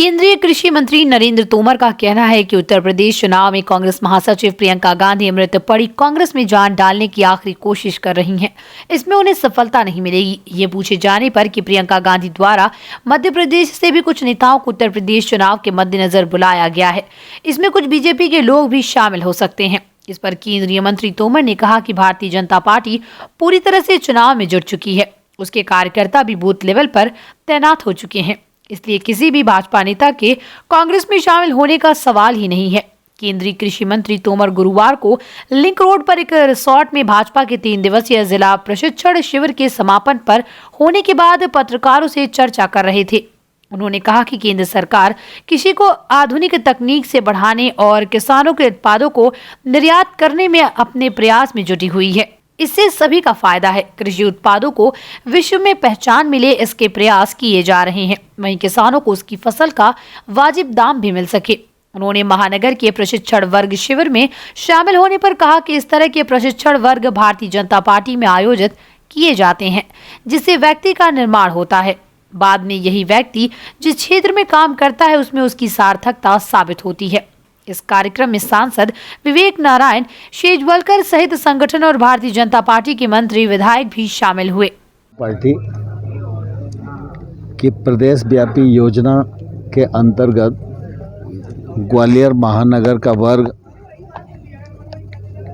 केंद्रीय कृषि मंत्री नरेंद्र तोमर का कहना है कि उत्तर प्रदेश चुनाव में कांग्रेस महासचिव प्रियंका गांधी अमृत पड़ी कांग्रेस में जान डालने की आखिरी कोशिश कर रही हैं। इसमें उन्हें सफलता नहीं मिलेगी। ये पूछे जाने पर कि प्रियंका गांधी द्वारा मध्य प्रदेश से भी कुछ नेताओं को उत्तर प्रदेश चुनाव के मद्देनजर बुलाया गया है, इसमें कुछ बीजेपी के लोग भी शामिल हो सकते हैं। इस पर केंद्रीय मंत्री तोमर ने कहा कि भारतीय जनता पार्टी पूरी तरह से चुनाव में जुट चुकी है। उसके कार्यकर्ता भी बूथ लेवल पर तैनात हो चुके हैं, इसलिए किसी भी भाजपा नेता के कांग्रेस में शामिल होने का सवाल ही नहीं है। केंद्रीय कृषि मंत्री तोमर गुरुवार को लिंक रोड पर एक रिसोर्ट में भाजपा के 3 दिवसीय जिला प्रशिक्षण शिविर के समापन पर होने के बाद पत्रकारों से चर्चा कर रहे थे। उन्होंने कहा कि केंद्र सरकार कृषि को आधुनिक तकनीक से बढ़ाने और किसानों के उत्पादों को निर्यात करने में अपने प्रयास में जुटी हुई है। इससे सभी का फायदा है। कृषि उत्पादों को विश्व में पहचान मिले, इसके प्रयास किए जा रहे हैं। वहीं किसानों को उसकी फसल का वाजिब दाम भी मिल सके। उन्होंने महानगर के प्रशिक्षण वर्ग शिविर में शामिल होने पर कहा कि इस तरह के प्रशिक्षण वर्ग भारतीय जनता पार्टी में आयोजित किए जाते हैं, जिससे व्यक्ति का निर्माण होता है। बाद में यही व्यक्ति जिस क्षेत्र में काम करता है उसमें उसकी सार्थकता साबित होती है। इस कार्यक्रम में सांसद विवेक नारायण शेजवलकर सहित संगठन और भारतीय जनता पार्टी के मंत्री विधायक भी शामिल हुए। पार्टी की प्रदेश व्यापी योजना के अंतर्गत ग्वालियर महानगर का वर्ग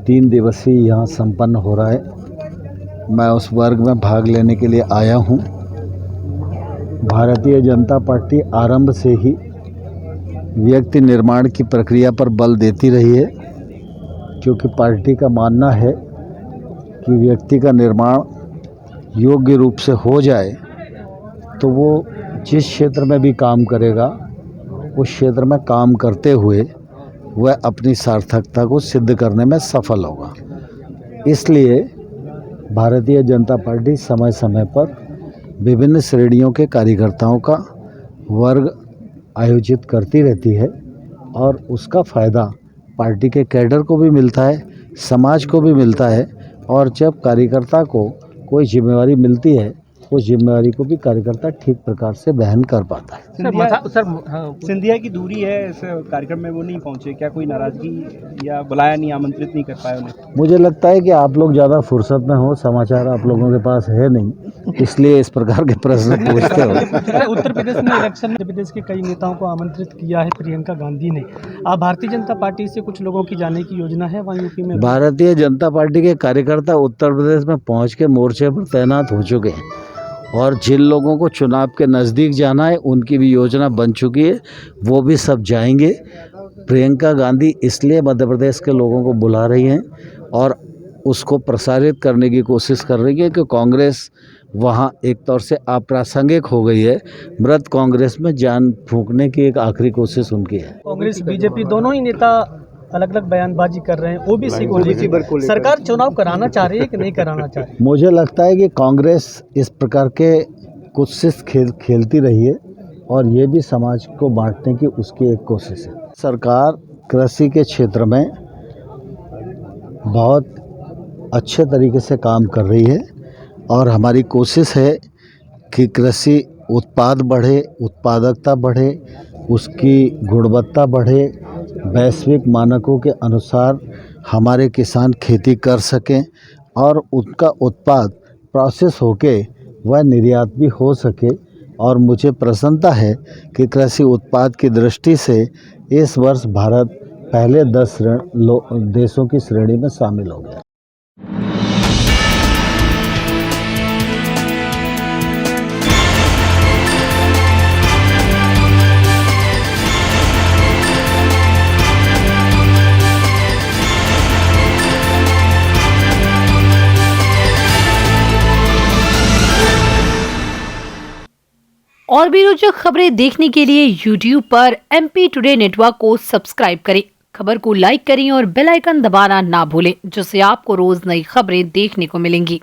3 दिवसीय यहाँ संपन्न हो रहा है। मैं उस वर्ग में भाग लेने के लिए आया हूँ। भारतीय जनता पार्टी आरंभ से ही व्यक्ति निर्माण की प्रक्रिया पर बल देती रही है, क्योंकि पार्टी का मानना है कि व्यक्ति का निर्माण योग्य रूप से हो जाए तो वो जिस क्षेत्र में भी काम करेगा उस क्षेत्र में काम करते हुए वह अपनी सार्थकता को सिद्ध करने में सफल होगा। इसलिए भारतीय जनता पार्टी समय समय पर विभिन्न श्रेणियों के कार्यकर्ताओं का वर्ग आयोजित करती रहती है और उसका फ़ायदा पार्टी के कैडर को भी मिलता है, समाज को भी मिलता है। और जब कार्यकर्ता को कोई जिम्मेवारी मिलती है उस जिम्मेवारी को भी कार्यकर्ता ठीक प्रकार से वहन कर पाता है। सिंधिया की दूरी है, इस कार्यक्रम में वो नहीं पहुंचे, क्या कोई नाराजगी या बुलाया नहीं, आमंत्रित नहीं कर पाए उन्हें? मुझे लगता है कि आप लोग ज़्यादा फुर्सत में हो, समाचार आप लोगों के पास है नहीं, इसलिए इस प्रकार के प्रश्न पूछते हो। उत्तर प्रदेश में इलेक्शन में प्रदेश के कई नेताओं को आमंत्रित किया है प्रियंका गांधी ने। आप भारतीय जनता पार्टी से कुछ लोगों की जाने की योजना है वहाँ यूपी में? भारतीय जनता पार्टी के कार्यकर्ता उत्तर प्रदेश में पहुँच के मोर्चे पर तैनात हो चुके हैं और जिन लोगों को चुनाव के नज़दीक जाना है उनकी भी योजना बन चुकी है, वो भी सब जाएंगे। प्रियंका गांधी इसलिए मध्य प्रदेश के लोगों को बुला रही हैं और उसको प्रसारित करने की कोशिश कर रही है कि कांग्रेस वहाँ एक तौर से अप्रासंगिक हो गई है। मृत कांग्रेस में जान फूंकने की एक आखिरी कोशिश उनकी है। कांग्रेस बीजेपी दोनों ही नेता अलग अलग बयानबाजी कर रहे हैं। ओबीसी को लेकर सरकार चुनाव कराना चाह रही है कि नहीं कराना चाह रही? मुझे लगता है कि कांग्रेस इस प्रकार के कोशिश खेलती रही है और ये भी समाज को बांटने की उसकी एक कोशिश है। सरकार कृषि के क्षेत्र में बहुत अच्छे तरीके से काम कर रही है और हमारी कोशिश है कि कृषि उत्पाद बढ़े, उत्पादकता बढ़े, उसकी गुणवत्ता बढ़े, वैश्विक मानकों के अनुसार हमारे किसान खेती कर सकें और उनका उत्पाद प्रोसेस होके वह निर्यात भी हो सके। और मुझे प्रसन्नता है कि कृषि उत्पाद की दृष्टि से इस वर्ष भारत पहले 10 देशों की श्रेणी में शामिल हो गया। और भी रोचक खबरें देखने के लिए YouTube पर MP टुडे नेटवर्क को सब्सक्राइब करें। खबर को लाइक करें और बेल आइकन दबाना ना भूलें, जिससे आपको रोज नई खबरें देखने को मिलेंगी।